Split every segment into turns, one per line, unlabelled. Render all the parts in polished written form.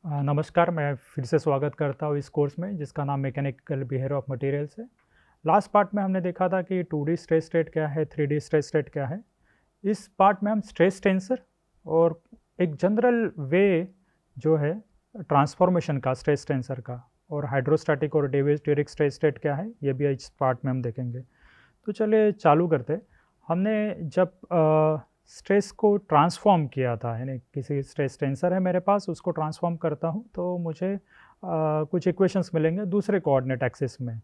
नमस्कार, मैं फिर से स्वागत करता हूँ इस कोर्स में जिसका नाम मैकेनिकल बिहेवियर ऑफ मटेरियल्स है। लास्ट पार्ट में हमने देखा था कि 2D स्ट्रेस स्टेट क्या है, 3D स्ट्रेस स्टेट क्या है। इस पार्ट में हम स्ट्रेस टेंसर और एक जनरल वे जो है ट्रांसफॉर्मेशन का स्ट्रेस टेंसर का और हाइड्रोस्टैटिक और डेरिवेटिव स्ट्रेस स्टेट क्या है, ये भी इस पार्ट में हम देखेंगे। तो चलिए चालू करते। हमने जब स्ट्रेस को ट्रांसफॉर्म किया था, यानी किसी स्ट्रेस टेंसर है मेरे पास, उसको ट्रांसफॉर्म करता हूँ तो मुझे कुछ इक्वेशंस मिलेंगे दूसरे कोऑर्डिनेट एक्सिस में।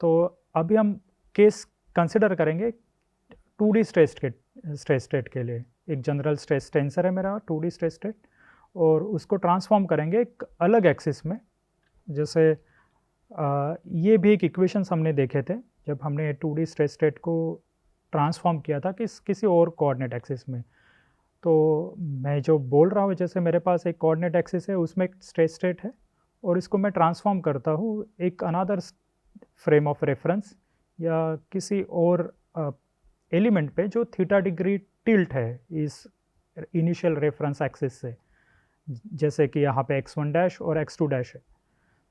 तो अभी हम केस कंसिडर करेंगे 2D स्ट्रेस स्टेट के लिए। एक जनरल स्ट्रेस टेंसर है मेरा 2D स्ट्रेस स्टेट, और उसको ट्रांसफॉर्म करेंगे एक अलग एक्सिस में। जैसे ये भी एक इक्वेशंस हमने देखे थे जब हमने 2D स्ट्रेस स्टेट को ट्रांसफॉर्म किया था किसी और कोऑर्डिनेट एक्सिस में। तो मैं जो बोल रहा हूँ, जैसे मेरे पास एक कोऑर्डिनेट एक्सिस है, उसमें एक स्ट्रेस स्टेट है और इसको मैं ट्रांसफॉर्म करता हूँ एक अनदर फ्रेम ऑफ रेफरेंस या किसी और एलिमेंट पे जो थीटा डिग्री टिल्ट है इस इनिशियल रेफरेंस एक्सिस से, जैसे कि यहाँ पे x1 डैश और x2 डैश है।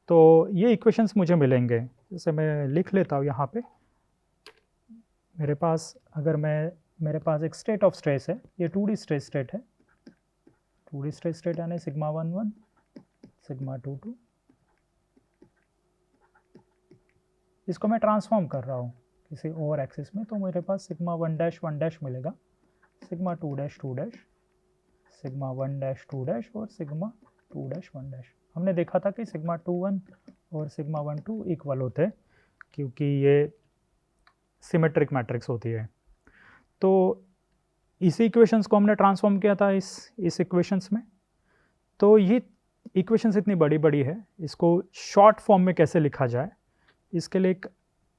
तो ये इक्वेशंस मुझे मिलेंगे। जैसे मैं लिख लेता हूँ यहाँ पे, मेरे पास एक स्टेट ऑफ स्ट्रेस है, ये 2D स्ट्रेस स्टेट है। 2D स्ट्रेस स्टेट यानी सिग्मा 1 सिग्मा 2 इसको मैं ट्रांसफॉर्म कर रहा हूँ किसी और एक्सिस में, तो मेरे पास सिग्मा 1 डैश मिलेगा, sigma 2 dash sigma 1 dash 2 dash और सिग्मा 2 डैश 1 डैश। हमने देखा था कि सिग्मा 2 1 और सिग्मा 1 2 इक्वल होते हैं क्योंकि ये सिमेट्रिक मैट्रिक्स होती है। तो इसी इक्वेशंस को हमने ट्रांसफॉर्म किया था इस इक्वेशंस में। तो ये इक्वेशंस इतनी बड़ी बड़ी है, इसको शॉर्ट फॉर्म में कैसे लिखा जाए, इसके लिए एक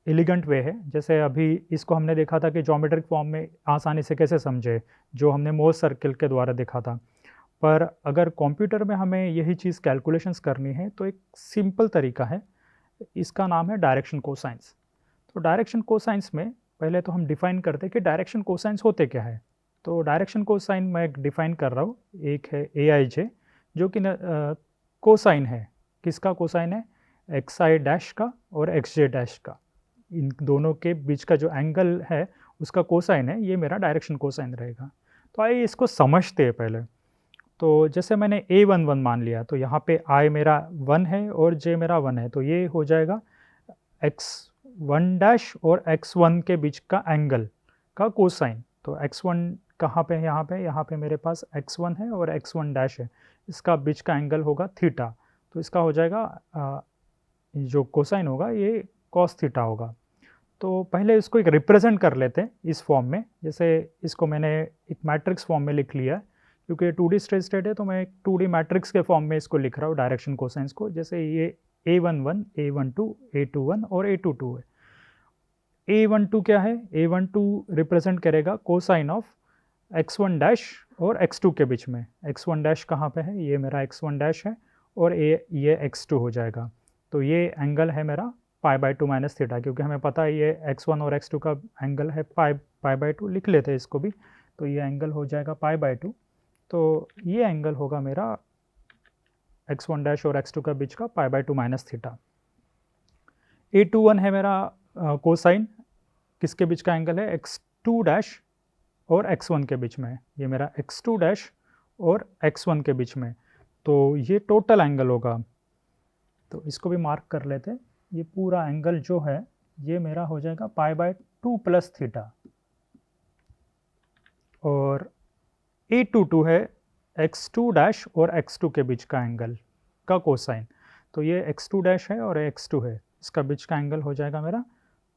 एलिगेंट वे है। जैसे अभी इसको हमने देखा था कि ज्योमेट्रिक फॉर्म में आसानी से कैसे समझे, जो हमने मोर्स सर्किल के द्वारा देखा था। पर अगर कंप्यूटर में हमें यही चीज़ कैलकुलेशंस करनी है तो एक सिंपल तरीका है, इसका नाम है डायरेक्शन कोसाइंस। तो डायरेक्शन कोसाइंस में पहले तो हम डिफाइन करते हैं कि डायरेक्शन कोसाइंस होते क्या है। तो डायरेक्शन कोसाइन मैं डिफाइन कर रहा हूँ, एक है AIJ जो कि कोसाइन है। किसका कोसाइन है? XI डैश का और XJ डैश का, इन दोनों के बीच का जो एंगल है उसका कोसाइन है, ये मेरा डायरेक्शन कोसाइन रहेगा। तो आइए इसको समझते हैं पहले। तो जैसे मैंने A11 मान लिया, तो यहाँ पे I मेरा 1 है और J मेरा 1 है, तो ये हो जाएगा x1 डैश और x1 के बीच का एंगल का कोसाइन। तो x1 कहाँ पे है? यहाँ पे मेरे पास x1 है और x1 डैश है, इसका बीच का एंगल होगा थीटा। तो इसका हो जाएगा जो कोसाइन होगा ये कॉस थीटा होगा। तो पहले इसको एक रिप्रेजेंट कर लेते हैं इस फॉर्म में। जैसे इसको मैंने एक मैट्रिक्स फॉर्म में लिख लिया है, क्योंकि 2D स्ट्रेस स्टेट है तो मैं एक 2D मैट्रिक्स के फॉर्म में इसको लिख रहा हूँ डायरेक्शन कोसाइंस को। जैसे ये A11, A12, A21 और A22 है। A12 क्या है? A12 रिप्रेजेंट करेगा कोसाइन ऑफ x1 डैश और x2 के बीच में। x1 डैश कहाँ पे है? ये मेरा x1 डैश है और ये x2 हो जाएगा। तो ये एंगल है मेरा π/2 माइनस थीटा, क्योंकि हमें पता है ये x1 और x2 का एंगल है π/2। लिख लेते हैं इसको भी, तो ये एंगल हो जाएगा π/2। तो ये एंगल होगा मेरा x1 डैश और x2 का बीच का π/2 माइनस थीटा। A21 है मेरा कोसाइन, किसके बीच का एंगल है? x2 डैश और x1 के बीच में, ये मेरा x2 डैश और x1 के बीच में। तो ये टोटल एंगल होगा, तो इसको भी मार्क कर लेते हैं। ये पूरा एंगल जो है ये मेरा हो जाएगा π/2 प्लस थीटा। और A22 है x2 डैश और x2 के बीच का एंगल का कोसाइन। तो ये x2 डैश है और x2 है, इसका बीच का एंगल हो जाएगा मेरा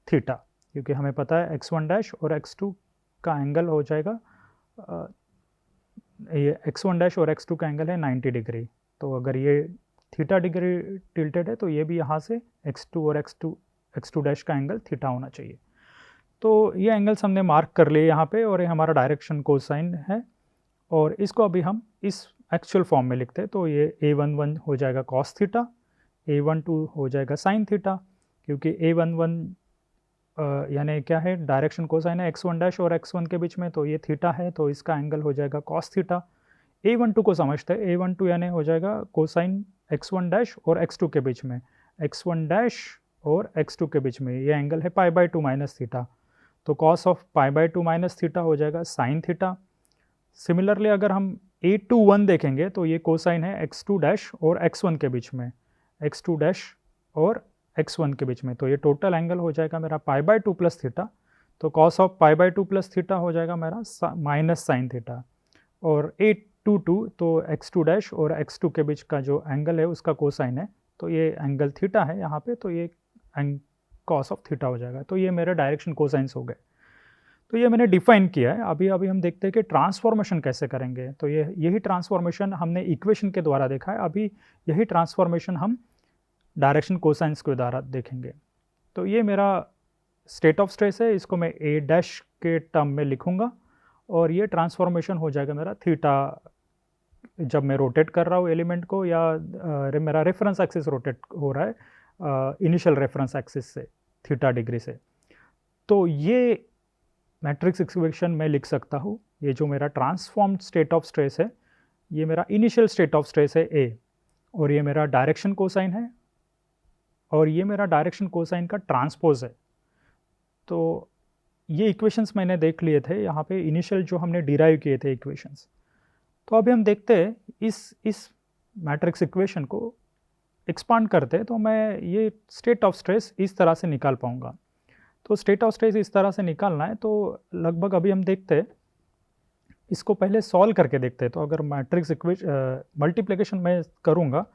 थीटा, क्योंकि हमें पता है x1 डैश और x2 का एंगल हो जाएगा ये x1 डैश और x2 का एंगल है 90 डिग्री। तो अगर ये थीटा डिग्री टिल्टेड है तो ये भी यहाँ से x2 और x2 डैश का एंगल थीटा होना चाहिए। तो ये एंगल्स हमने मार्क कर लिए यहाँ पे, और ये हमारा डायरेक्शन कोसाइन है। और इसको अभी हम इस एक्चुअल फॉर्म में लिखते हैं। तो ये A11 हो जाएगा कॉस थीटा, A12 हो जाएगा साइन थीटा, क्योंकि A11 यानी क्या है? डायरेक्शन कोसाइन है x1 डैश और x1 के बीच में, तो ये थीटा है, तो इसका एंगल हो जाएगा कॉस थीटा। A12 को समझते हैं। A12 यानी हो जाएगा कोसाइन x1 डैश और x2 के बीच में, x1 डैश और x2 के बीच में ये एंगल है पाई बाई 2 माइनस थीटा, तो cos of pi by 2 minus theta हो जाएगा साइन थीटा। सिमिलरली अगर हम A21 देखेंगे तो ये कोसाइन है x2 डैश और x1 के बीच में, x2 डैश और x1 के बीच में, तो ये टोटल एंगल हो जाएगा मेरा पाई बाई 2 प्लस थीटा, तो cos of pi by 2 plus theta हो जाएगा मेरा माइनस साइन थीटा। और A22 तो x2 डैश और x2 के बीच का जो एंगल है उसका कोसाइन है, तो ये एंगल थीटा है यहाँ पे, तो ये कॉस ऑफ थीटा हो जाएगा। तो ये मेरे डायरेक्शन कोसाइंस हो गए। तो ये मैंने डिफाइन किया है। अभी हम देखते हैं कि ट्रांसफॉर्मेशन कैसे करेंगे। तो यही ट्रांसफॉर्मेशन हमने इक्वेशन के द्वारा देखा है, अभी यही ट्रांसफॉर्मेशन हम डायरेक्शन कोसाइंस के द्वारा देखेंगे। तो ये मेरा स्टेट ऑफ स्ट्रेस है, इसको मैं ए डैश के टर्म में लिखूंगा और ये ट्रांसफॉर्मेशन हो जाएगा मेरा थीटा जब मैं रोटेट कर रहा हूँ एलिमेंट को, या मेरा रेफरेंस एक्सिस रोटेट हो रहा है इनिशियल रेफरेंस एक्सिस से थीटा डिग्री से। तो ये मैट्रिक्स इक्वेशन मैं लिख सकता हूँ। ये जो मेरा ट्रांसफॉर्म्ड स्टेट ऑफ स्ट्रेस है, ये मेरा इनिशियल स्टेट ऑफ स्ट्रेस है ए, और ये मेरा डायरेक्शन कोसाइन है, और ये मेरा डायरेक्शन कोसाइन का ट्रांसपोज है। तो ये इक्वेशंस मैंने देख लिए थे यहाँ पे, इनिशियल जो हमने डिराइव किए थे इक्वेशंस। तो अभी हम देखते हैं इस मैट्रिक्स इक्वेशन को एक्सपांड करते हैं, तो मैं ये स्टेट ऑफ स्ट्रेस इस तरह से निकाल पाऊँगा। तो स्टेट ऑफ स्ट्रेस इस तरह से निकालना है, तो लगभग अभी हम देखते हैं, इसको पहले सॉल्व करके देखते हैं। तो अगर मैट्रिक्स मल्टीप्लिकेशन मैं करूँगा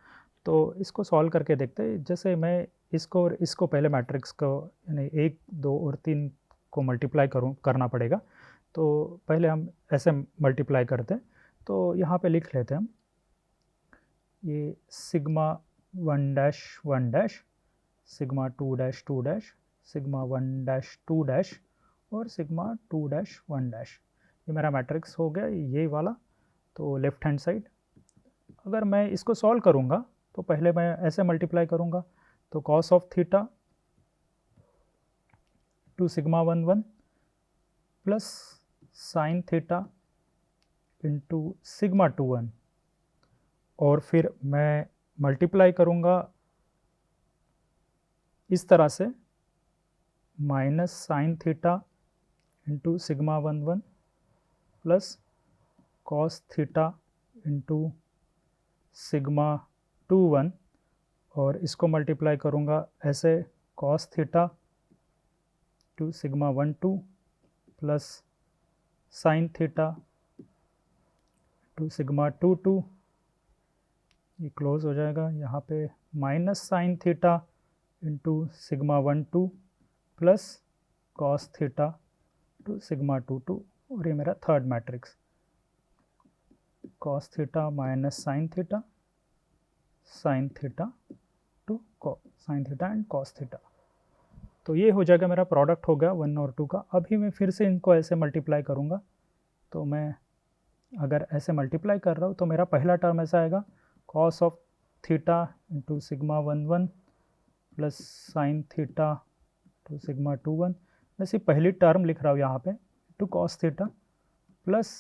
तो इसको सॉल्व करके देखते हैं। जैसे मैं इसको और इसको पहले मैट्रिक्स को यानी 1, 2 और 3 को मल्टीप्लाई करना पड़ेगा। तो पहले हम ऐसे मल्टीप्लाई करते हैं। तो यहाँ पे लिख लेते हैं हम, ये sigma 1 dash 1 dash, sigma 2 dash 2 dash, sigma 1 dash 2 dash और सिग्मा 2 डैश 1 डैश, ये मेरा मैट्रिक्स हो गया ये वाला। तो लेफ्ट हैंड साइड अगर मैं इसको सॉल्व करूँगा तो पहले मैं ऐसे मल्टीप्लाई करूँगा, तो cos of theta two sigma 1 1 plus sine theta into sigma 2 1, और फिर मैं मल्टीप्लाई करूँगा इस तरह से minus sine theta into sigma 1 1 plus cos theta into sigma 2 1, और इसको मल्टीप्लाई करूँगा ऐसे cos theta two sigma 1 2 plus sine theta two sigma 2 2, ये क्लोज हो जाएगा। यहाँ पे minus sine theta into sigma 1 2 plus cos theta two sigma 2 2, और ये मेरा third matrix cos theta minus sign theta to sine theta and cos theta. तो ये हो जाएगा मेरा प्रोडक्ट हो गया 1 और 2 का। अभी मैं फिर से इनको ऐसे मल्टीप्लाई करूँगा, तो मैं अगर ऐसे मल्टीप्लाई कर रहा हूँ तो मेरा पहला टर्म ऐसा आएगा cos of theta into sigma 1 1 plus sine theta two sigma 2 1। वैसे पहली टर्म लिख रहा हूँ यहाँ पे टू कॉस थीटा प्लस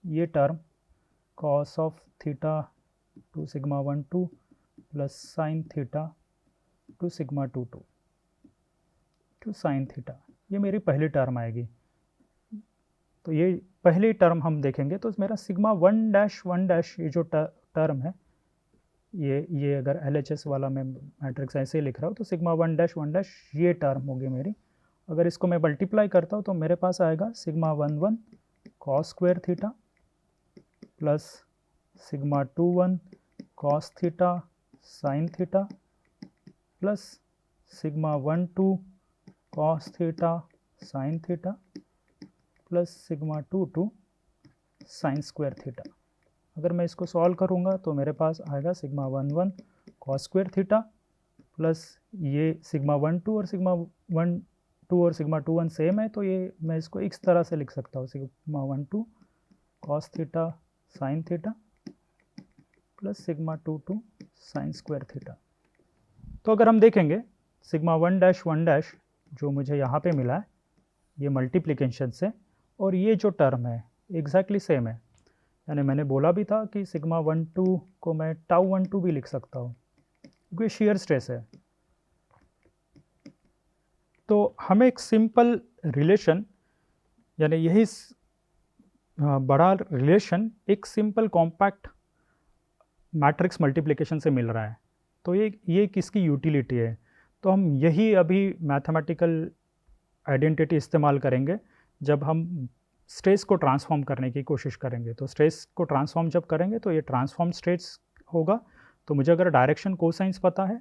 ये term cos of theta two sigma 1 2 plus sine theta two sigma 2 2 two sine theta, ये मेरी पहली टर्म आएगी। तो ये पहली टर्म हम देखेंगे, तो मेरा सिग्मा 1 डैश ये जो टर्म है, ये अगर LHS वाला मैं मैट्रिक्स ऐसे ही लिख रहा हूँ तो सिग्मा 1 डैश ये टर्म होगी मेरी। अगर इसको मैं मल्टीप्लाई करता हूँ तो मेरे पास आएगा sigma 1 1 cos square theta plus sigma 2 1 cos theta sine theta plus sigma 1 2 cos theta sine theta plus sigma 2 2 sine square theta. अगर मैं इसको सॉल्व करूँगा तो मेरे पास आएगा sigma 1 1 cos square theta plus ये सिग्मा 1 2 और सिग्मा 1 2 और सिग्मा 2 1 सेम है, तो ये मैं इसको इस तरह से लिख सकता हूँ, sigma 1 2 cos theta sine theta plus sigma 2 2 sine square theta. तो अगर हम देखेंगे सिग्मा 1 डैश जो मुझे यहाँ पे मिला है ये मल्टीप्लिकेशन से, और ये जो टर्म है एग्जैक्टली सेम है। यानी मैंने बोला भी था कि सिग्मा 1 2 को मैं टाउ 1 2 भी लिख सकता हूँ क्योंकि शेयर स्ट्रेस है। तो हमें एक सिंपल रिलेशन, यानी यही बड़ा रिलेशन एक सिंपल कॉम्पैक्ट मैट्रिक्स मल्टीप्लिकेशन से मिल रहा है। तो ये किसकी यूटिलिटी है? तो हम यही अभी मैथमेटिकल आइडेंटिटी इस्तेमाल करेंगे जब हम स्ट्रेस को ट्रांसफॉर्म करने की कोशिश करेंगे। तो स्ट्रेस को ट्रांसफॉर्म जब करेंगे तो ये ट्रांसफॉर्म स्ट्रेस होगा। तो मुझे अगर डायरेक्शन कोसाइंस पता है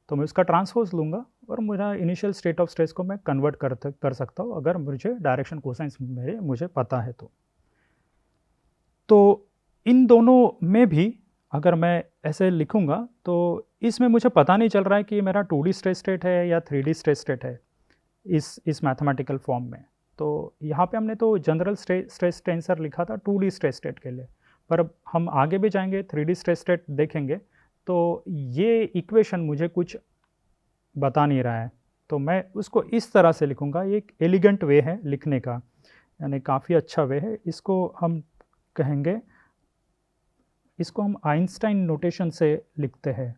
तो मैं उसका ट्रांसपोज लूँगा और मेरा इनिशियल स्टेट ऑफ स्ट्रेस को मैं कन्वर्ट कर सकता हूँ अगर मुझे डायरेक्शन कोसाइंस मुझे पता है। तो इन दोनों में भी अगर मैं ऐसे लिखूँगा तो इसमें मुझे पता नहीं चल रहा है कि मेरा 2D स्ट्रेस स्टेट है या 3D स्ट्रेस स्टेट है इस मैथमेटिकल फॉर्म में। तो यहाँ पे हमने तो जनरल स्ट्रेस टेंसर लिखा था 2D स्ट्रेस स्टेट के लिए, पर अब हम आगे भी जाएंगे 3D स्ट्रेस स्टेट देखेंगे तो ये इक्वेशन मुझे कुछ बता नहीं रहा है। तो मैं उसको इस तरह से लिखूँगा, ये एक एलिगेंट वे है लिखने का, यानी काफ़ी अच्छा वे है। इसको हम कहेंगे, इसको हम आइंस्टाइन नोटेशन से लिखते हैं।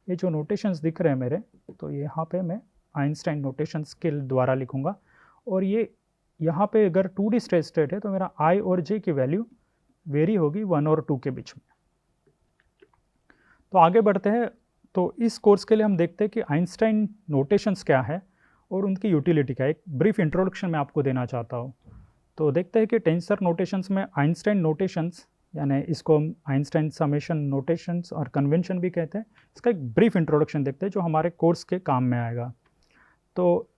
ये जो नोटेशंस दिख रहे हैं मेरे, तो यहाँ पे मैं आइंस्टाइन नोटेशंस के द्वारा लिखूँगा। और ये यहाँ पे अगर 2D स्ट्रेस स्टेट है तो मेरा I और J की वैल्यू वेरी होगी 1 और 2 के बीच में। तो आगे बढ़ते हैं। तो इस कोर्स के लिए हम देखते हैं कि आइंस्टाइन नोटेशंस क्या है और उनकी यूटिलिटी क्या है। एक ब्रीफ इंट्रोडक्शन मैं आपको देना चाहता हूँ। तो देखते हैं कि टेंसर नोटेशंस में आइंस्टाइन नोटेशंस, यानी इसको हम आइंस्टाइन समेशन नोटेशंस और कन्वेंशन भी कहते हैं, इसका एक ब्रीफ इंट्रोडक्शन देखते हैं जो हमारे कोर्स के काम में आएगा। तो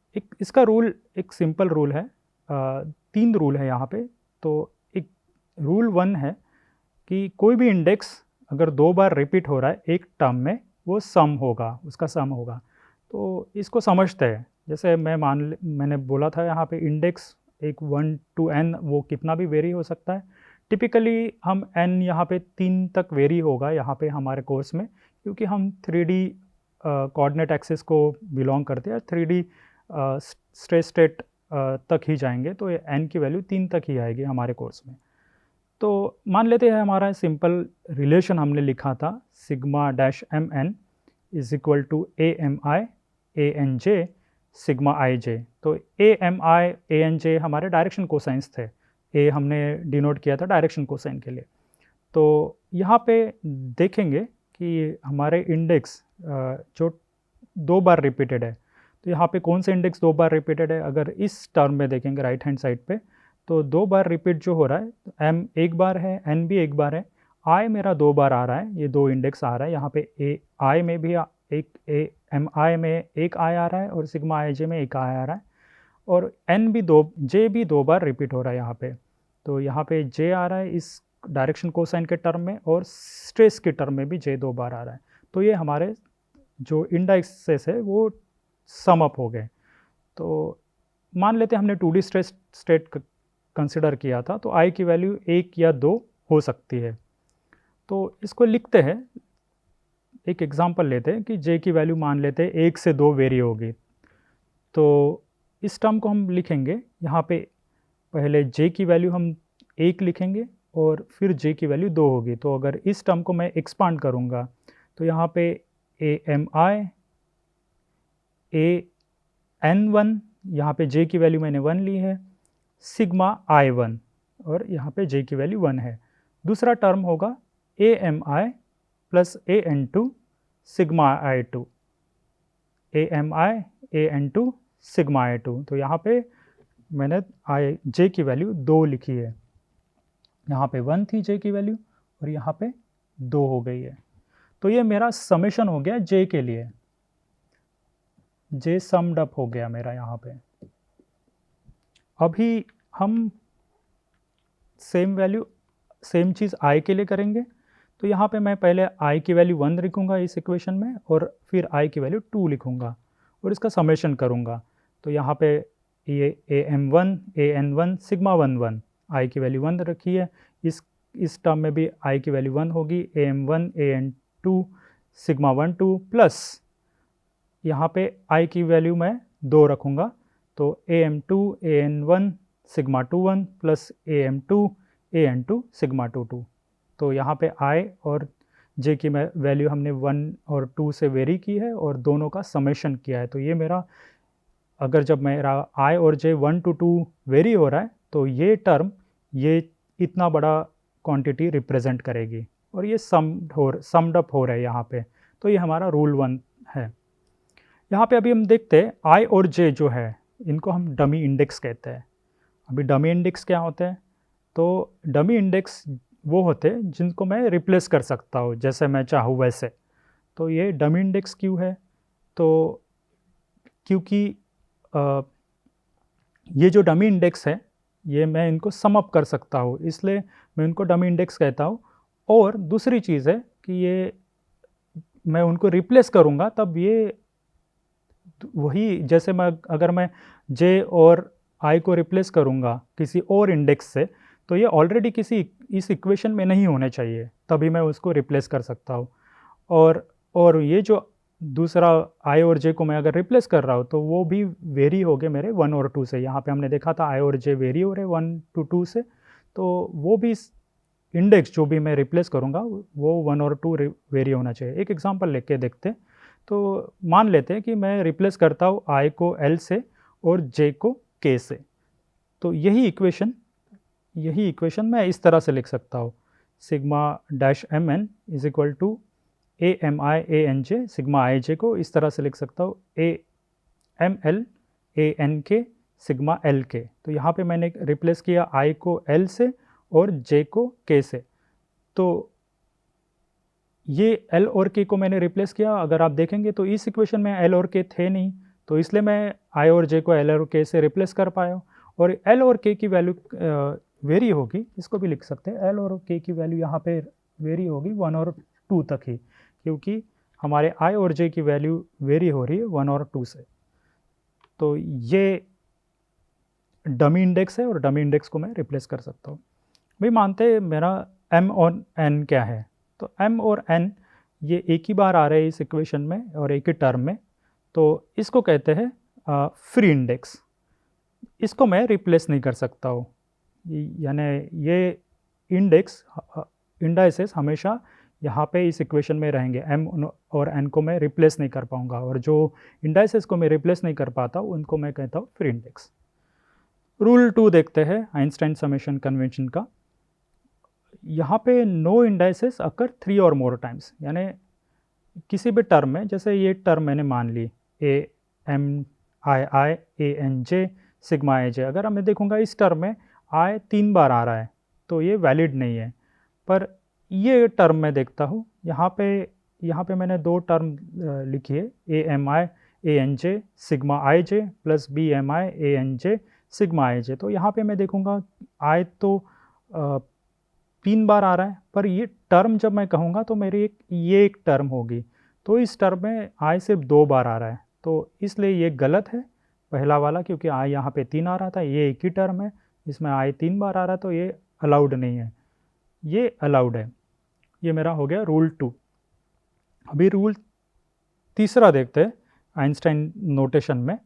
इसका रूल एक सिंपल रूल है, 3 रूल है यहाँ पे। तो एक रूल 1 है कि कोई भी इंडेक्स अगर 2 बार रिपीट हो रहा है एक टर्म में, वो सम होगा, उसका सम होगा। तो इसको समझते हैं। जैसे मैंने बोला था यहाँ पे इंडेक्स एक 1 to n वो कितना भी वेरी हो सकता है। टिपिकली हम n यहाँ पे 3 तक वेरी होगा यहाँ पे हमारे कोर्स में, क्योंकि हम 3D कोऑर्डिनेट एक्सिस को बिलोंग करते हैं। 3D स्ट्रेस स्टेट तक ही जाएंगे, तो ये n की वैल्यू 3 तक ही आएगी हमारे कोर्स में। तो मान लेते हैं हमारा सिंपल रिलेशन हमने लिखा था, sigma dash mn is equal to AMI ANJ sigma IJ। तो AMI ANJ हमारे डायरेक्शन कोसाइंस थे, ए हमने डिनोट किया था डायरेक्शन कोसाइन के लिए। तो यहाँ पे देखेंगे कि हमारे इंडेक्स जो 2 बार रिपीटेड है, तो यहाँ पे कौन से इंडेक्स 2 बार रिपीटेड है? अगर इस टर्म में देखेंगे राइट हैंड साइड पे, तो 2 बार रिपीट जो हो रहा है, m 1 बार है, n भी 1 बार है, i मेरा 2 बार आ रहा है, ये 2 इंडेक्स आ रहा है। यहाँ पे i में भी mi में एक i आ रहा है और सिग्मा ij में एक i आ रहा है, और n भी j भी 2 बार रिपीट हो रहा है यहाँ पे। तो यहाँ पे j आ रहा है इस डायरेक्शन कोसाइन के टर्म में, और स्ट्रेस के टर्म में भी j 2 बार आ रहा है। तो ये हमारे जो इंडेक्सेस है वो सम अप हो गए। तो मान लेते हैं हमने 2D स्ट्रेस स्टेट कंसिडर किया था, तो i की वैल्यू 1 या 2 हो सकती है। तो इसको लिखते हैं, एक एग्जांपल लेते हैं कि j की वैल्यू मान लेते हैं 1 से 2 वेरी होगी। तो इस टर्म को हम लिखेंगे, यहाँ पे पहले j की वैल्यू हम 1 लिखेंगे और फिर j की वैल्यू 2 होगी। तो अगर इस टर्म को मैं एक्सपांड करूँगा तो यहाँ पे AMI AN1, यहाँ पे j की वैल्यू मैंने 1 ली है, सिग्मा I1, और यहाँ पे j की वैल्यू 1 है। दूसरा टर्म होगा AMI plus AN2 sigma I2, AMI AN2 sigma I2। तो यहाँ पे मैंने j की वैल्यू 2 लिखी है, यहाँ पे 1 थी j की वैल्यू और यहाँ पे 2 हो गई है। तो ये मेरा समेशन हो गया j के लिए, j सम्ड अप हो गया मेरा यहाँ पे। अभी हम सेम चीज़ i के लिए करेंगे। तो यहाँ पे मैं पहले i की वैल्यू 1 लिखूँगा इस इक्वेशन में, और फिर i की वैल्यू 2 लिखूँगा और इसका समेशन करूँगा। तो यहाँ पे ये AM1 AN1 सिग्मा 1 i की वैल्यू 1 रखी है, इस टर्म में भी i की वैल्यू 1 होगी, AM1 AN2 सिग्मा 1 2 प्लस यहाँ पे i की वैल्यू मैं 2 रखूँगा। तो AM2 AN1 sigma 2 1 plus AM2 AN2 sigma 2 2। तो यहाँ पे i और j की वैल्यू हमने 1 और 2 से वेरी की है और दोनों का समेशन किया है। तो ये मेरा, अगर जब मेरा i और j 1 to 2 वेरी हो रहा है तो ये टर्म ये इतना बड़ा क्वांटिटी रिप्रेजेंट करेगी और ये समड अप हो रहा है यहाँ पे। तो ये हमारा रूल 1 है। यहाँ पे अभी हम देखते हैं i और j जो है इनको हम डमी इंडेक्स कहते हैं। अभी डमी इंडेक्स क्या होते हैं? तो डमी इंडेक्स वो होते हैं जिनको मैं रिप्लेस कर सकता हूँ जैसे मैं चाहूँ वैसे। तो ये डमी इंडेक्स क्यों है? तो क्योंकि ये जो डमी इंडेक्स है ये मैं इनको सम अप कर सकता हूँ, इसलिए मैं इनको डमी इंडेक्स कहता हूँ। और दूसरी चीज़ है कि ये मैं उनको रिप्लेस करूँगा तब ये वही, जैसे मैं अगर मैं j और i को रिप्लेस करूँगा किसी और इंडेक्स से तो ये ऑलरेडी किसी इस इक्वेशन में नहीं होने चाहिए, तभी मैं उसको रिप्लेस कर सकता हूँ। और ये जो दूसरा i और j को मैं अगर रिप्लेस कर रहा हूँ तो वो भी वेरी हो गए मेरे 1 और 2 से। यहाँ पे हमने देखा था i और j वेरी हो रहे 1 to 2 से, तो वो भी इंडेक्स जो भी मैं रिप्लेस करूँगा वो 1 और 2 वेरी होना चाहिए। एक एग्जांपल लेके देखते हैं। तो मान लेते हैं कि मैं रिप्लेस करता हूँ i को l से और j को k से। तो यही इक्वेशन मैं इस तरह से लिख सकता हूँ, sigma dash mn is equal to ami anj। Sigma I J को इस तरह से लिख सकता हूँ aml ank सिग्मा lk। तो यहाँ पे मैंने रिप्लेस किया i को l से और j को k से। तो ये l और k को मैंने रिप्लेस किया। अगर आप देखेंगे तो इस इक्वेशन में l और k थे नहीं, तो इसलिए मैं i और j को l और k से रिप्लेस कर पाया। और l और k की वैल्यू वेरी होगी, इसको भी लिख सकते हैं, l और k की वैल्यू यहाँ पे वेरी होगी 1 और 2 तक ही, क्योंकि हमारे i और j की वैल्यू वेरी हो रही है 1 और 2 से। तो ये डमी इंडेक्स है और डमी इंडेक्स को मैं रिप्लेस कर सकता हूँ। भाई मानते हैं मेरा m और n क्या है, तो m और n ये एक ही बार आ रहे हैं इस इक्वेशन में और एक ही टर्म में, तो इसको कहते हैं फ्री इंडेक्स। इसको मैं रिप्लेस नहीं कर सकता हूँ, यानी ये इंडाइसेस हमेशा यहाँ पे इस इक्वेशन में रहेंगे। m और n को मैं रिप्लेस नहीं कर पाऊँगा, और जो इंडाइसेस को मैं रिप्लेस नहीं कर पाता उनको मैं कहता हूँ फ्री इंडेक्स। रूल 2 देखते हैं आइंस्टाइन समेशन कन्वेंशन का। यहाँ पे नो इंडाइसेस अकर 3 और मोर टाइम्स, यानी किसी भी टर्म में, जैसे ये टर्म मैंने मान ली ami anj सिग्मा aj, अगर मैं देखूँगा इस टर्म में i 3 बार आ रहा है तो ये वैलिड नहीं है। पर ये टर्म मैं देखता हूँ, यहाँ पे मैंने 2 टर्म लिखी है ami anj sigma ij plus bmi anj sigma ij। तो यहाँ पे मैं देखूँगा i तो 3 बार आ रहा है, पर ये टर्म जब मैं कहूँगा तो मेरी ये एक टर्म होगी, तो इस टर्म में i सिर्फ 2 बार आ रहा है, तो इसलिए ये गलत है पहला वाला, क्योंकि i यहाँ पे 3 आ रहा था, ये एक ही टर्म है, इसमें i 3 बार आ रहा है, तो ये अलाउड नहीं है, ये अलाउड है। ये मेरा हो गया रूल 2। अभी रूल तीसरा देखते हैं आइंस्टाइन नोटेशन में।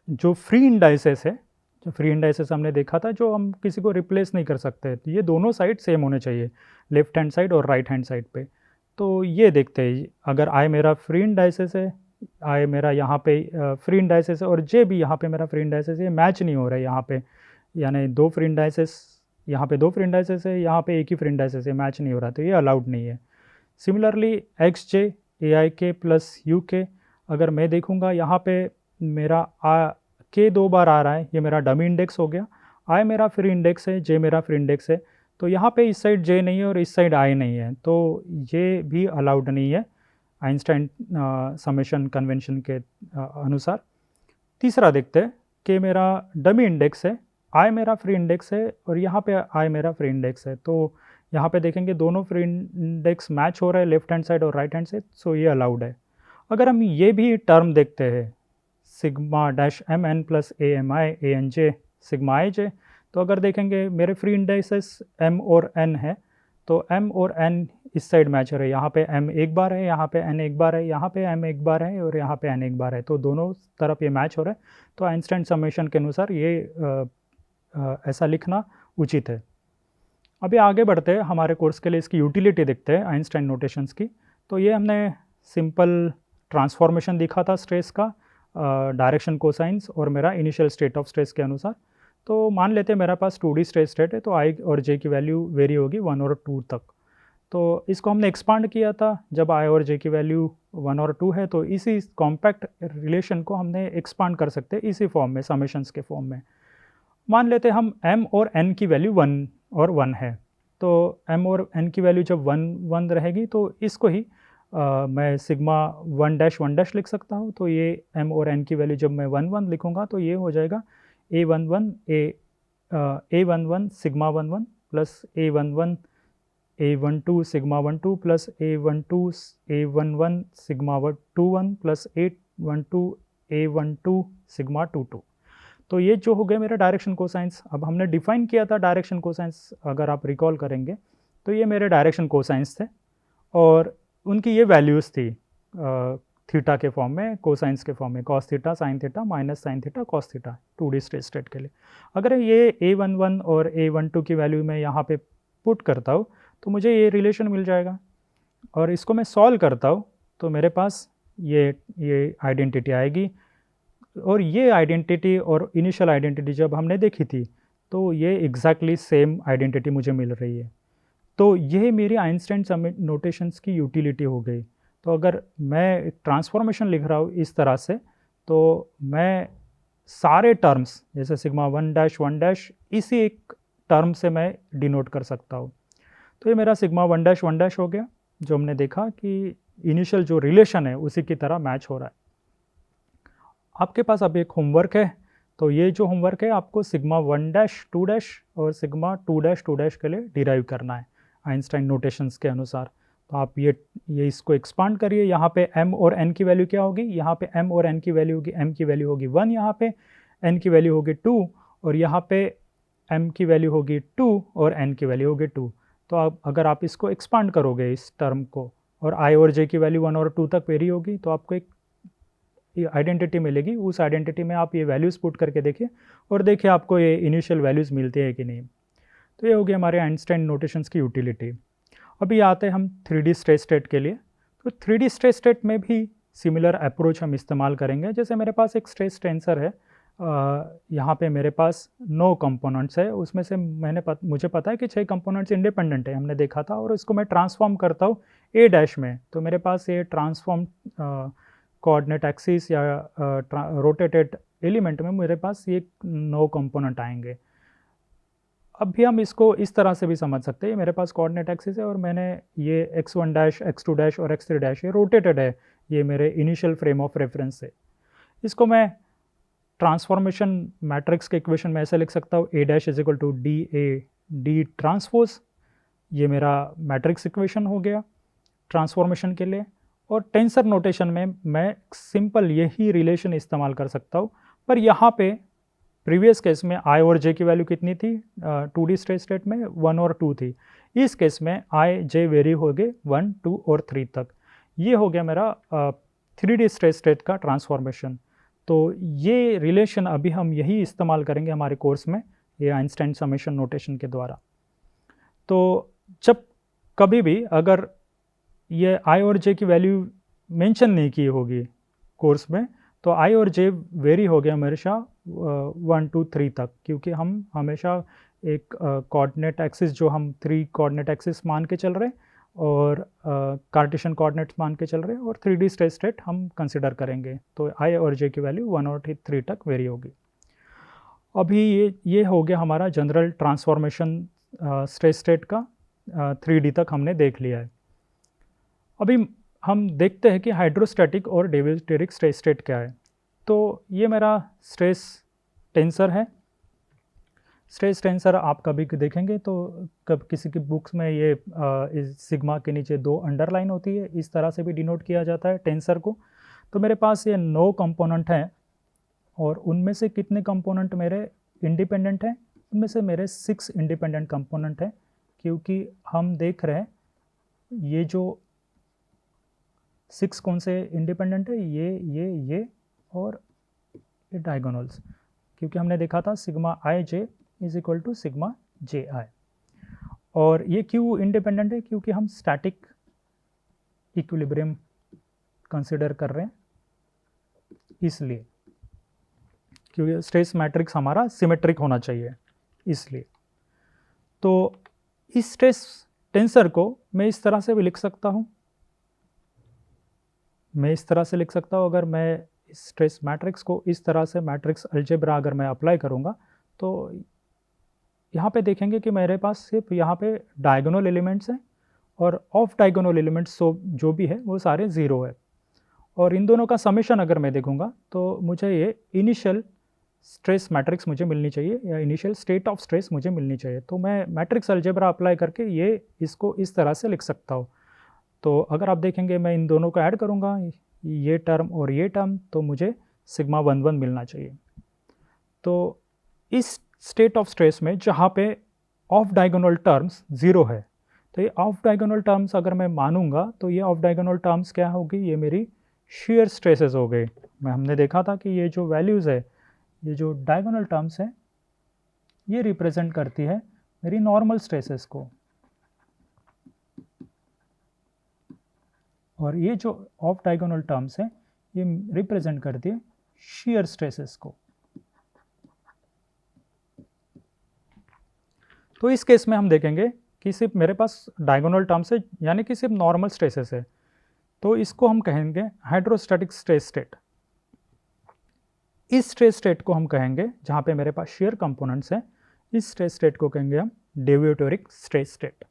जो फ्री इंडाइसेस है, जो फ्री इंडाइसेस हमने देखा था जो हम किसी को रिप्लेस नहीं कर सकते, तो ये दोनों साइड सेम होने चाहिए, लेफ्ट हैंड साइड और राइट हैंड साइड पे। तो ये देखते हैं, अगर i मेरा फ्री इंडाइसेस है, i मेरा यहाँ पे फ्री इंडाइसेस है और j भी यहाँ पे मेरा फ्री इंडाइसेस है, ये मैच नहीं हो रहा है यहाँ पे, यानी 2 फ्री इंडाइसेस, यहाँ पे 2 फ्री इंडाइसेस है, यहाँ पे एक ही फ्री इंडाइसेस है, मैच नहीं हो रहा, तो ये अलाउड नहीं है। Similarly xj aik plus uk, अगर मैं देखूँगा यहाँ पे मेरा k 2 बार आ रहा है, ये मेरा डमी इंडेक्स हो गया, i मेरा फ्री इंडेक्स है, j मेरा फ्री इंडेक्स है, तो यहाँ पे इस साइड j नहीं है और इस साइड i नहीं है, तो ये भी अलाउड नहीं है आइंस्टाइन समेशन कन्वेंशन के अनुसार। तीसरा देखते हैं कि मेरा डमी इंडेक्स है, i मेरा फ्री इंडेक्स है और यहाँ पे i मेरा फ्री इंडेक्स है, तो यहाँ पे देखेंगे दोनों फ्री इंडेक्स मैच हो रहा है लेफ्ट हैंड साइड और राइट हैंड साइड, सो ये अलाउड है। अगर हम ये भी टर्म देखते हैं sigma dash mn plus ami anj sigma ij, तो अगर देखेंगे मेरे फ्री इंडेक्सेस m और n है, तो m और n इस साइड मैच हो रहे हैं, यहाँ पे m एक बार है, यहाँ पे n एक बार है, यहाँ पे m एक बार है और यहाँ पे n एक बार है, तो दोनों तरफ ये मैच हो रहा है, तो आइंस्टाइन समेशन के अनुसार ये ऐसा लिखना उचित है। अभी आगे बढ़ते हैं, हमारे कोर्स के लिए इसकी यूटिलिटी देखते हैं आइंस्टाइन नोटेशंस की। तो ये हमने सिंपल ट्रांसफॉर्मेशन दिखा था स्ट्रेस का, डायरेक्शन कोसाइंस और मेरा इनिशियल स्टेट ऑफ स्ट्रेस के अनुसार। तो मान लेते हैं मेरे पास 2D स्ट्रेस स्टेट है, तो आई और जे की वैल्यू वेरी होगी 1 और 2 तक। तो इसको हमने एक्सपांड किया था, जब आई और जे की वैल्यू 1 और 2 है तो इसी कॉम्पैक्ट रिलेशन को हमने एक्सपांड कर सकते हैं इसी फॉर्म में, समेशंस के फॉर्म में। मान लेते हैं हम m और n की वैल्यू 1 और 1 है, तो m और n की वैल्यू जब 1 1 रहेगी तो इसको ही मैं सिग्मा 1 डैश लिख सकता हूँ। तो ये m और n की वैल्यू जब मैं 1 1 लिखूँगा तो ये हो जाएगा a11 sigma 11 plus a12 sigma 12 plus a11 sigma 21 plus a12 sigma 22। तो ये जो हो गया मेरा डायरेक्शन कोसाइंस। अब हमने डिफाइन किया था डायरेक्शन कोसाइंस, अगर आप रिकॉल करेंगे तो ये मेरे डायरेक्शन कोसाइंस थे और उनकी ये वैल्यूज़ थी थीटा के फॉर्म में, कोसाइंस के फॉर्म में, cos theta sine theta minus sine theta cos theta 2D state के लिए। अगर ये a11 और a12 की वैल्यू मैं यहाँ पे पुट करता हूँ तो मुझे ये रिलेशन मिल जाएगा, और इसको मैं सॉल्व करता हूँ तो मेरे पास ये आइडेंटिटी आएगी। और ये आइडेंटिटी और इनिशियल आइडेंटिटी जब हमने देखी थी तो ये एग्जैक्टली सेम आइडेंटिटी मुझे मिल रही है। तो ये मेरी आइंस्टाइन नोटेशंस की यूटिलिटी हो गई। तो अगर मैं ट्रांसफॉर्मेशन लिख रहा हूँ इस तरह से, तो मैं सारे टर्म्स जैसे सिग्मा 1 डैश इसी एक टर्म से मैं डिनोट कर सकता हूँ। तो ये मेरा सिग्मा 1 डैश हो गया, जो हमने देखा कि इनिशियल जो रिलेशन है उसी की तरह मैच हो रहा है। आपके पास अब एक होमवर्क है, तो ये जो होमवर्क है आपको सिग्मा 1 डैश 2 डैश और सिग्मा 2 डैश के लिए डिराइव करना है आइंस्टाइन नोटेशंस के अनुसार। तो आप ये इसको एक्सपांड करिए। यहाँ पे m और n की वैल्यू क्या होगी, यहाँ पे m और n की वैल्यू होगी, m की वैल्यू होगी 1, यहाँ पे n की वैल्यू होगी 2 और यहाँ पे m की वैल्यू होगी 2 और n की वैल्यू होगी 2। तो आप अगर आप इसको एक्सपांड करोगे इस टर्म को, और i और j की वैल्यू 1 और 2 तक वेरी होगी, तो आपको एक आइडेंटिटी मिलेगी। उस आइडेंटिटी में आप ये वैल्यूज़ पुट करके देखिए और देखिए आपको ये इनिशियल वैल्यूज़ मिलती है कि नहीं। तो ये हो गया हमारे आइंस्टाइन नोटेशंस की यूटिलिटी। अभी आते हैं हम 3D स्ट्रेस स्टेट के लिए। तो 3D स्ट्रेस स्टेट में भी सिमिलर अप्रोच हम इस्तेमाल करेंगे। जैसे मेरे पास एक स्ट्रेस टेंसर है, यहाँ पे मेरे पास 9 कंपोनेंट्स है, उसमें से मुझे पता है कि 6 कंपोनेंट्स इंडिपेंडेंट है, हमने देखा था। और इसको मैं ट्रांसफॉर्म करता हूँ ए डैश में, तो मेरे पास ये ट्रांसफॉर्म कोऑर्डिनेट एक्सिस या रोटेटेड एलिमेंट में मेरे पास ये 9 कंपोनेंट आएंगे। अब भी हम इसको इस तरह से भी समझ सकते हैं, मेरे पास कोऑर्डिनेट एक्सिस है और मैंने ये x1 डैश x2 डैश और x3 डैश ये रोटेटेड है, ये मेरे इनिशियल फ्रेम ऑफ रेफरेंस है। इसको मैं ट्रांसफॉर्मेशन मैट्रिक्स के इक्वेशन में ऐसे लिख सकता हूँ, a dash is equal to d transpose. ये मेरा मैट्रिक्स इक्वेशन हो गया ट्रांसफॉर्मेशन के लिए। और टेंसर नोटेशन में मैं सिंपल यही रिलेशन इस्तेमाल कर सकता हूँ, पर यहाँ पे प्रीवियस केस में i और j की वैल्यू कितनी थी 2D स्ट्रेस स्टेट में 1 और 2 थी। इस केस में i j वेरी हो गए 1 2 और 3 तक। ये हो गया मेरा 3D स्ट्रेस स्टेट का ट्रांसफॉर्मेशन। तो ये रिलेशन अभी हम यही इस्तेमाल करेंगे हमारे कोर्स में, ये आइंस्टाइन समेशन नोटेशन के द्वारा। तो जब कभी भी अगर ये i और j की वैल्यू मेंशन नहीं की होगी कोर्स में, तो i और j वेरी हो गया हमेशा 1 2 3 तक, क्योंकि हम हमेशा एक कोऑर्डिनेट एक्सिस जो हम 3 कोऑर्डिनेट एक्सिस मान के चल रहे और कार्टेशियन कोऑर्डिनेट्स मान के चल रहे हैं, और 3D स्ट्रेस स्टेट हम कंसिडर करेंगे। तो i और j की वैल्यू 1 और 3 तक वेरी होगी। अभी ये हो गया हमारा जनरल ट्रांसफॉर्मेशन स्ट्रेस स्टेट का, 3D तक हमने देख लिया है। अभी हम देखते हैं कि हाइड्रोस्टैटिक और डेविएटेरिक स्ट्रेस स्टेट क्या है। तो ये मेरा स्ट्रेस टेंसर है। स्ट्रेस टेंसर आप कभी देखेंगे तो किसी की बुक्स में ये इस सिग्मा के नीचे 2 अंडरलाइन होती है, इस तरह से भी डिनोट किया जाता है टेंसर को। तो मेरे पास ये 9 कंपोनेंट हैं और उनमें से कितने कंपोनेंट मेरे इंडिपेंडेंट हैं, उनमें से मेरे 6 इंडिपेंडेंट कंपोनेंट हैं, क्योंकि हम देख रहे हैं ये जो 6 कौन से इंडिपेंडेंट है, ये और ये और ये क्यों इंडिपेंडेंट है, क्योंकि हम स्टैटिक इक्विलिब्रियम कंसिडर कर रहे हैं, इसलिए क्योंकि स्ट्रेस मैट्रिक्स हमारा सिमेट्रिक होना चाहिए इसलिए। तो इस स्ट्रेस टेंसर को मैं इस तरह से भी लिख सकता हूँ, मैं इस तरह से लिख सकता हूँ। अगर मैं इस स्ट्रेस मैट्रिक्स को इस तरह से मैट्रिक्स अलजेब्रा अगर मैं अप्लाई करूँगा तो यहाँ पे देखेंगे कि मेरे पास सिर्फ यहाँ पे डायगोनल एलिमेंट्स हैं और ऑफ डायगोनल एलिमेंट्स जो भी है वो सारे ज़ीरो है, और इन दोनों का समेशन अगर मैं देखूँगा तो मुझे ये इनिशियल स्ट्रेस मैट्रिक्स मुझे मिलनी चाहिए या इनिशियल स्टेट ऑफ स्ट्रेस मुझे मिलनी चाहिए। तो मैं मैट्रिक्स अलजेब्रा अप्लाई करके ये इसको इस तरह से लिख सकता हूँ। तो अगर आप देखेंगे मैं इन दोनों को ऐड करूँगा, ये टर्म और ये टर्म, तो मुझे सिग्मा 1 1 मिलना चाहिए। तो इस स्टेट ऑफ स्ट्रेस में जहाँ पे ऑफ डायगोनल टर्म्स ज़ीरो है, तो ये ऑफ डायगोनल टर्म्स अगर मैं मानूंगा तो ये ऑफ डायगोनल टर्म्स क्या होगी, ये मेरी शेयर स्ट्रेसेस हो गए। हमने देखा था कि ये जो वैल्यूज़ है, ये जो डायगोनल टर्म्स है, ये रिप्रेजेंट करती है मेरी नॉर्मल स्ट्रेसेस को, और ये जो ऑफ डायगोनल टर्म्स है ये रिप्रेजेंट करती है शेयर स्ट्रेसेस को। तो इस केस में हम देखेंगे कि सिर्फ मेरे पास डायगोनल टर्म्स है, यानी कि सिर्फ नॉर्मल स्ट्रेसेस है, तो इसको हम कहेंगे हाइड्रोस्टैटिक स्ट्रेस स्टेट। इस स्ट्रेस स्टेट को हम कहेंगे, जहाँ पे मेरे पास शेयर कंपोनेंट्स हैं, इस स्ट्रेस स्टेट को कहेंगे हम डेविएटोरिक स्ट्रेस स्टेट।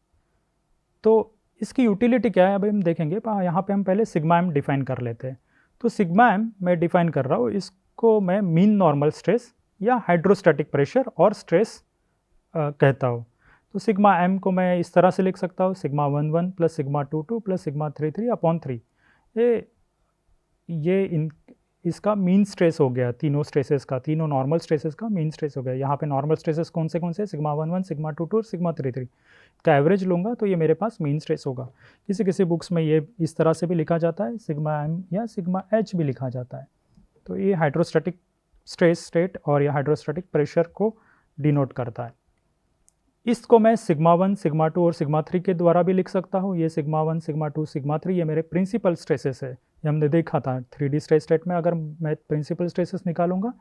तो इसकी यूटिलिटी क्या है अभी हम देखेंगे। यहाँ पे हम पहले सिग्मा एम डिफाइन कर लेते हैं। तो सिग्मा एम मैं डिफाइन कर रहा हूँ, इसको मैं मीन नॉर्मल स्ट्रेस या हाइड्रोस्टैटिक प्रेशर और स्ट्रेस कहता हूँ। तो सिग्मा एम को मैं इस तरह से लिख सकता हूँ, sigma 1 1 plus sigma 2 2 plus sigma 3 3 upon 3। ये इसका मीन स्ट्रेस हो गया, तीनों स्ट्रेसेस का, तीनों नॉर्मल स्ट्रेसेस का मीन स्ट्रेस हो गया। यहाँ पे नॉर्मल स्ट्रेसेस कौन से सिग्मा 1 1 सिग्मा 2 2 और सिग्मा 3 3 का एवरेज लूँगा तो ये मेरे पास मीन स्ट्रेस होगा। किसी किसी बुक्स में ये इस तरह से भी लिखा जाता है, सिग्मा एम या सिग्मा एच भी लिखा जाता है। तो ये हाइड्रोस्टैटिक स्ट्रेस स्टेट और या हाइड्रोस्टैटिक प्रेशर को डिनोट करता है। इसको मैं सिग्मा 1 सिग्मा 2 और सिग्मा 3 के द्वारा भी लिख सकता हूँ। ये सिग्मा 1 सिग्मा 2 सिग्मा 3 ये मेरे प्रिंसिपल स्ट्रेसेस है। ये हमने देखा था 3D स्ट्रेस स्टेट में, अगर मैं प्रिंसिपल स्ट्रेसेस निकालूंगा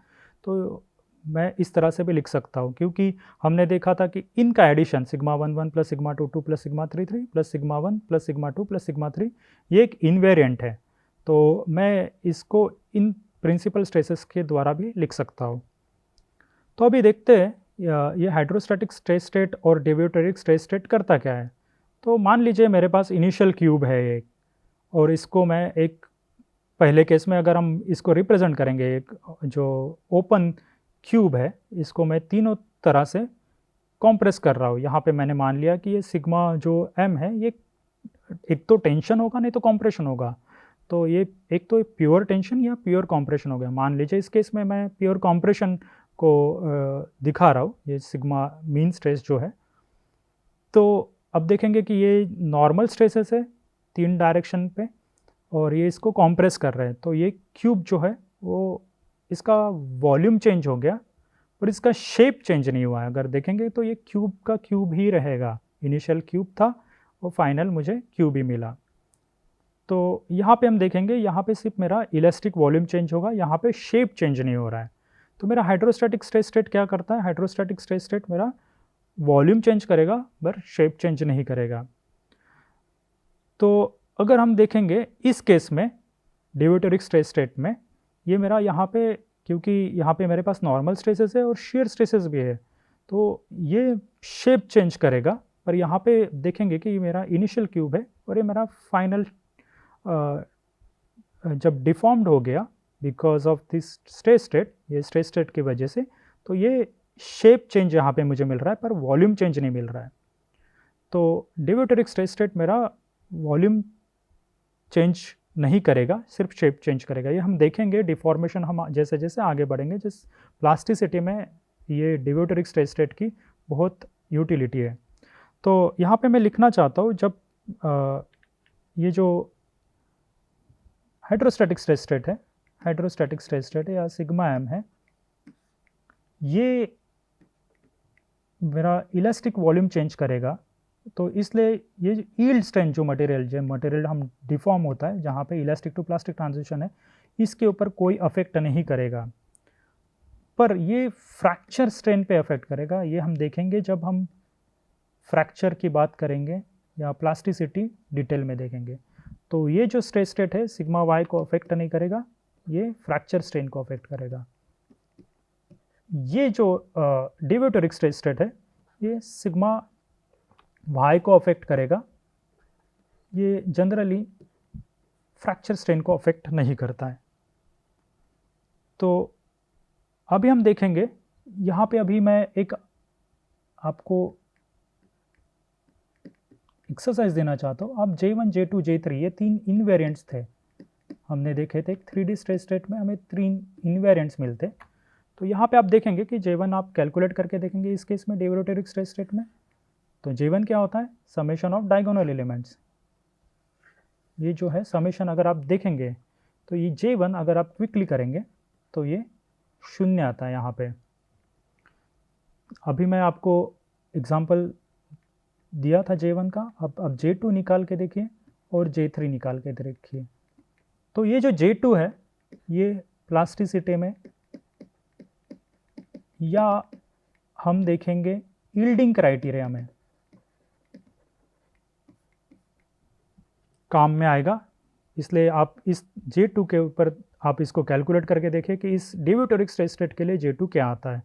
तो मैं इस तरह से भी लिख सकता हूँ, क्योंकि हमने देखा था कि इनका addition sigma 1 1 plus sigma 2 2 plus sigma 3 3 plus sigma 1 plus sigma 2 plus sigma 3 ये एक इनवेरिएंट है। तो मैं इसको इन प्रिंसिपल स्ट्रेसेस के द्वारा भी लिख सकता हूँ। तो अभी देखते हैं ये हाइड्रोस्टैटिक स्ट्रेस स्टेट और डेविएटोरिक स्ट्रेस स्टेट करता क्या है। तो मान लीजिए मेरे पास इनिशियल क्यूब है एक, और इसको मैं एक पहले केस में अगर हम इसको रिप्रेजेंट करेंगे, एक जो ओपन क्यूब है, इसको मैं तीनों तरह से कॉम्प्रेस कर रहा हूँ। यहाँ पे मैंने मान लिया कि ये सिग्मा जो एम है ये एक तो टेंशन होगा नहीं तो कॉम्प्रेशन होगा। तो ये एक तो प्योर टेंशन या प्योर कॉम्प्रेशन हो गया। मान लीजिए इस केस में मैं प्योर कॉम्प्रेशन को दिखा रहा हूँ, ये सिग्मा मीन स्ट्रेस जो है। तो अब देखेंगे कि ये नॉर्मल स्ट्रेसेस है 3 डायरेक्शन पे, और ये इसको कॉम्प्रेस कर रहे हैं। तो ये क्यूब जो है वो इसका वॉल्यूम चेंज हो गया और इसका शेप चेंज नहीं हुआ है। अगर देखेंगे तो ये क्यूब का क्यूब ही रहेगा, इनिशियल क्यूब था वो फाइनल मुझे क्यूब ही मिला। तो यहाँ पे हम देखेंगे, यहाँ पे सिर्फ मेरा इलास्टिक वॉल्यूम चेंज होगा, यहाँ पे शेप चेंज नहीं हो रहा है। तो मेरा हाइड्रोस्टैटिक स्ट्रेस स्टेट क्या करता है, हाइड्रोस्टैटिक स्ट्रेस स्टेट मेरा वॉल्यूम चेंज करेगा पर शेप चेंज नहीं करेगा। तो अगर हम देखेंगे इस केस में डेविएटोरिक स्ट्रेस स्टेट में, ये मेरा यहाँ पे, क्योंकि यहाँ पे मेरे पास नॉर्मल स्ट्रेसेस है और शेयर स्ट्रेसेस भी है, तो ये शेप चेंज करेगा। पर यहाँ पे देखेंगे कि ये मेरा इनिशियल क्यूब है और ये मेरा फाइनल जब डिफॉर्म्ड हो गया because of this stress state, ये स्ट्रेस स्टेट की वजह से, तो ये शेप चेंज यहाँ पे मुझे मिल रहा है पर वॉल्यूम चेंज नहीं मिल रहा है। तो डेविएटोरिक स्ट्रेस स्टेट मेरा वॉल्यूम चेंज नहीं करेगा, सिर्फ शेप चेंज करेगा। ये हम देखेंगे डिफॉर्मेशन हम जैसे जैसे आगे बढ़ेंगे, जिस प्लास्टिसिटी में ये डेविएटोरिक स्ट्रेस स्टेट की बहुत यूटिलिटी है। तो यहाँ पे मैं लिखना चाहता हूँ, जब ये जो हाइड्रोस्टैटिक स्ट्रेस स्टेट है, हाइड्रोस्टैटिक स्ट्रेस स्टेट है या सिग्मा एम है, ये मेरा इलास्टिक वॉल्यूम चेंज करेगा तो इसलिए ये यील्ड स्ट्रेंथ जो मटेरियल हम डिफॉर्म होता है, जहाँ पे इलास्टिक टू प्लास्टिक ट्रांजिशन है, इसके ऊपर कोई अफेक्ट नहीं करेगा, पर ये फ्रैक्चर स्ट्रेन पे अफेक्ट करेगा। ये हम देखेंगे जब हम फ्रैक्चर की बात करेंगे या प्लास्टिसिटी डिटेल में देखेंगे। तो ये जो स्ट्रेस स्टेट है सिग्मा वाई को अफेक्ट नहीं करेगा, ये फ्रैक्चर स्ट्रेन को अफेक्ट करेगा। ये जो डेविएटोरिक स्ट्रेस स्टेट है ये सिग्मा वाई को अफेक्ट करेगा, ये जनरली फ्रैक्चर स्ट्रेन को अफेक्ट नहीं करता है। तो अभी हम देखेंगे, यहाँ पे अभी मैं एक आपको एक्सरसाइज देना चाहता हूँ। अब J1, J2, J3 ये 3 इनवेरिएंट्स थे, हमने देखे थे। 3D स्ट्रेस स्टेट में हमें 3 इनवेरिएंट्स मिलते। तो यहाँ पे आप देखेंगे कि J1 आप कैलकुलेट करके देखेंगे इस केस में डेविएटोरिक स्ट्रेस स्टेट में। तो J1 क्या होता है, समेशन ऑफ डायगोनल एलिमेंट्स। ये जो है समेशन अगर आप देखेंगे तो ये J1 अगर आप क्विकली करेंगे तो ये 0 आता है यहाँ पे। अभी मैं आपको एग्जांपल दिया था J1 का, अब J2 निकाल के देखिए और J3 निकाल के देखिए। तो ये जो J2 है ये प्लास्टिसिटी में, या हम देखेंगे यील्डिंग क्राइटेरिया में काम में आएगा। इसलिए आप इस J2 के ऊपर आप इसको कैलकुलेट करके देखें कि इस डेविएटोरिक स्ट्रेस स्टेट के लिए J2 क्या आता है।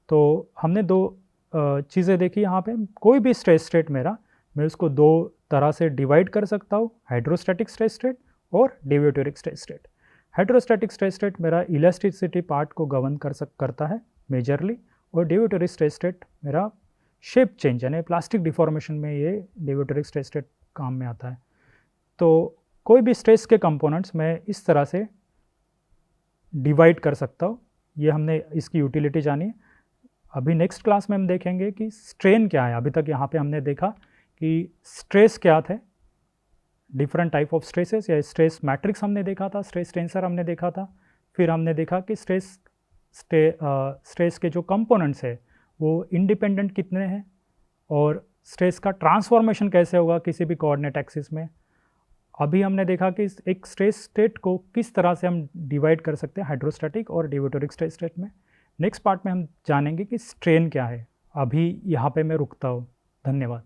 तो हमने 2 चीज़ें देखी यहाँ पे। कोई भी स्ट्रेस स्टेट मेरा, मैं उसको 2 तरह से डिवाइड कर सकता हूँ, हाइड्रोस्टैटिक स्ट्रेस स्टेट और deviatoric stress state. Hydrostatic stress state मेरा इलास्टिसिटी पार्ट को गवर्न करता है मेजरली, और डेविएटोरिक स्ट्रेस स्टेट मेरा शेप चेंज यानी प्लास्टिक डिफॉर्मेशन में ये डेविएटोरिक स्ट्रेस स्टेट काम में आता है। तो कोई भी स्ट्रेस के कंपोनेंट्स मैं इस तरह से डिवाइड कर सकता हूँ। ये हमने इसकी यूटिलिटी जानी है। अभी नेक्स्ट क्लास में हम देखेंगे कि स्ट्रेन क्या है। अभी तक यहाँ पे हमने देखा कि स्ट्रेस क्या थे, डिफरेंट टाइप ऑफ स्ट्रेसेस, या स्ट्रेस मैट्रिक्स हमने देखा था, स्ट्रेस टेंसर हमने देखा था। फिर हमने देखा कि स्ट्रेस के जो कंपोनेंट्स है वो इंडिपेंडेंट कितने हैं, और स्ट्रेस का ट्रांसफॉर्मेशन कैसे होगा किसी भी कोऑर्डिनेट एक्सिस में। अभी हमने देखा कि एक स्ट्रेस स्टेट को किस तरह से हम डिवाइड कर सकते हैं हाइड्रोस्टैटिक और डेविएटोरिक स्ट्रेस स्टेट में। नेक्स्ट पार्ट में हम जानेंगे कि स्ट्रेन क्या है। अभी यहाँ पे मैं रुकता हूँ। धन्यवाद।